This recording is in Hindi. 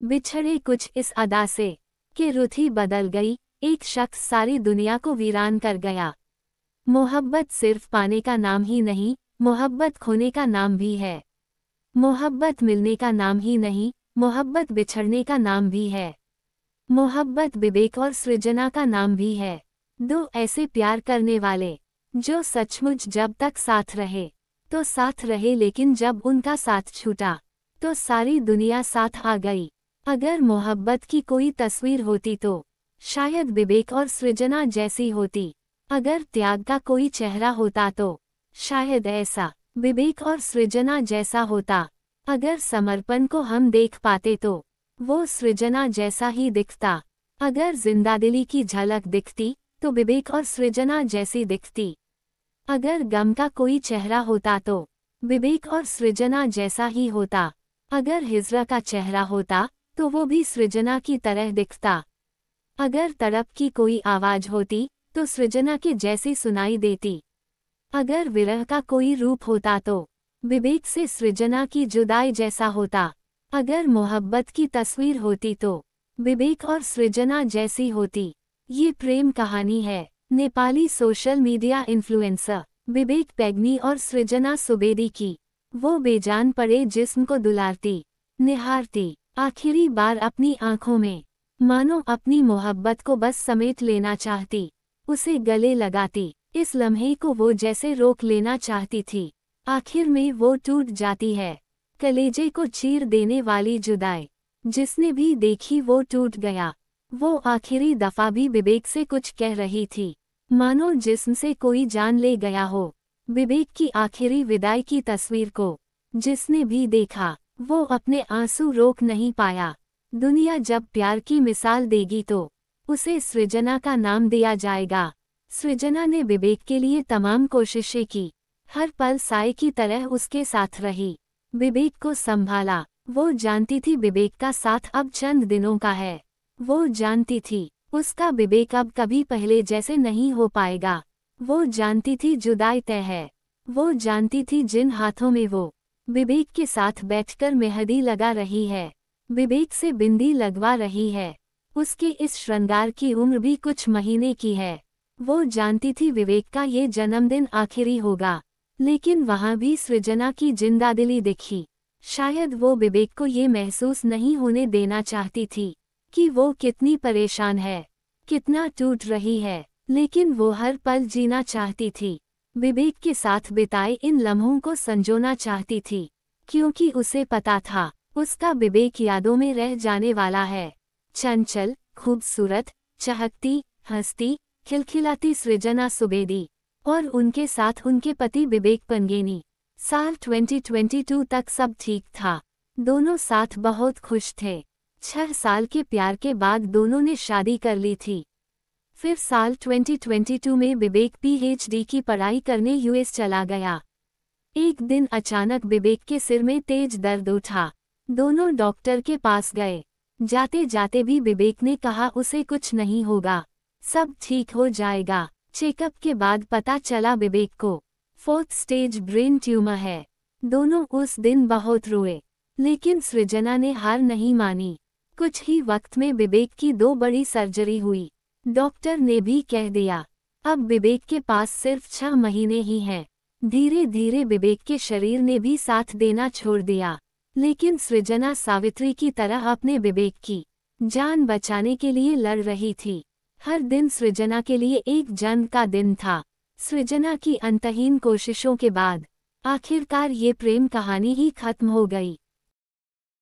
बिछड़े कुछ इस अदा से कि रुत ही बदल गई, एक शख्स सारी दुनिया को वीरान कर गया। मोहब्बत सिर्फ पाने का नाम ही नहीं, मोहब्बत खोने का नाम भी है। मोहब्बत मिलने का नाम ही नहीं, मोहब्बत बिछड़ने का नाम भी है। मोहब्बत विवेक और सृजना का नाम भी है। दो ऐसे प्यार करने वाले जो सचमुच जब तक साथ रहे तो साथ रहे, लेकिन जब उनका साथ छूटा तो सारी दुनिया साथ आ गई। अगर मोहब्बत की कोई तस्वीर होती तो शायद विवेक और सृजना जैसी होती। अगर त्याग का कोई चेहरा होता तो शायद ऐसा विवेक और सृजना जैसा होता। अगर समर्पण को हम देख पाते तो वो सृजना जैसा ही दिखता। अगर जिंदादिली की झलक दिखती तो विवेक और सृजना जैसी दिखती। अगर गम का कोई चेहरा होता तो विवेक और सृजना जैसा ही होता। अगर हिज्र का चेहरा होता तो वो भी सृजना की तरह दिखता। अगर तड़प की कोई आवाज होती तो सृजना के जैसी सुनाई देती। अगर विरह का कोई रूप होता तो विवेक से सृजना की जुदाई जैसा होता। अगर मोहब्बत की तस्वीर होती तो विवेक और सृजना जैसी होती। ये प्रेम कहानी है नेपाली सोशल मीडिया इन्फ्लुएंसर विवेक पेग्नी और सृजना सुवेदी की। वो बेजान पड़े जिस्म को दुलारती, निहारती, आखिरी बार अपनी आंखों में, मानो अपनी मोहब्बत को बस समेट लेना चाहती, उसे गले लगाती। इस लम्हे को वो जैसे रोक लेना चाहती थी, आखिर में वो टूट जाती है। कलेजे को चीर देने वाली जुदाई जिसने भी देखी वो टूट गया। वो आखिरी दफा भी विवेक से कुछ कह रही थी, मानो जिस्म से कोई जान ले गया हो। विवेक की आखिरी विदाई की तस्वीर को जिसने भी देखा वो अपने आंसू रोक नहीं पाया। दुनिया जब प्यार की मिसाल देगी तो उसे सृजना का नाम दिया जाएगा। सृजना ने विवेक के लिए तमाम कोशिशें की, हर पल साए की तरह उसके साथ रही, विवेक को संभाला। वो जानती थी विवेक का साथ अब चंद दिनों का है। वो जानती थी उसका विवेक अब कभी पहले जैसे नहीं हो पाएगा। वो जानती थी जुदाई तय है। वो जानती थी जिन हाथों में वो विवेक के साथ बैठकर मेहंदी लगा रही है, विवेक से बिंदी लगवा रही है, उसके इस श्रृंगार की उम्र भी कुछ महीने की है। वो जानती थी विवेक का ये जन्मदिन आखिरी होगा, लेकिन वहाँ भी सृजना की जिंदादिली दिखी। शायद वो विवेक को ये महसूस नहीं होने देना चाहती थी कि वो कितनी परेशान है, कितना टूट रही है, लेकिन वो हर पल जीना चाहती थी। विवेक के साथ बिताए इन लम्हों को संजोना चाहती थी, क्योंकि उसे पता था उसका विवेक यादों में रह जाने वाला है। चंचल, खूबसूरत, चहकती, हंसती, खिलखिलाती सृजना सुवेदी और उनके साथ उनके पति विवेक पंगेनी। साल 2022 तक सब ठीक था, दोनों साथ बहुत खुश थे। 6 साल के प्यार के बाद दोनों ने शादी कर ली थी। फिर साल 2022 में विवेक PhD की पढ़ाई करने US चला गया। एक दिन अचानक विवेक के सिर में तेज दर्द उठा। दोनों डॉक्टर के पास गए। जाते जाते भी विवेक ने कहा उसे कुछ नहीं होगा, सब ठीक हो जाएगा। चेकअप के बाद पता चला विवेक को 4th स्टेज ब्रेन ट्यूमर है। दोनों उस दिन बहुत रोए, लेकिन सृजना ने हार नहीं मानी। कुछ ही वक्त में विवेक की 2 बड़ी सर्जरी हुई। डॉक्टर ने भी कह दिया अब विवेक के पास सिर्फ 6 महीने ही हैं। धीरे धीरे विवेक के शरीर ने भी साथ देना छोड़ दिया, लेकिन सृजना सावित्री की तरह अपने विवेक की जान बचाने के लिए लड़ रही थी। हर दिन सृजना के लिए एक जंग का दिन था। सृजना की अंतहीन कोशिशों के बाद आखिरकार ये प्रेम कहानी ही खत्म हो गई।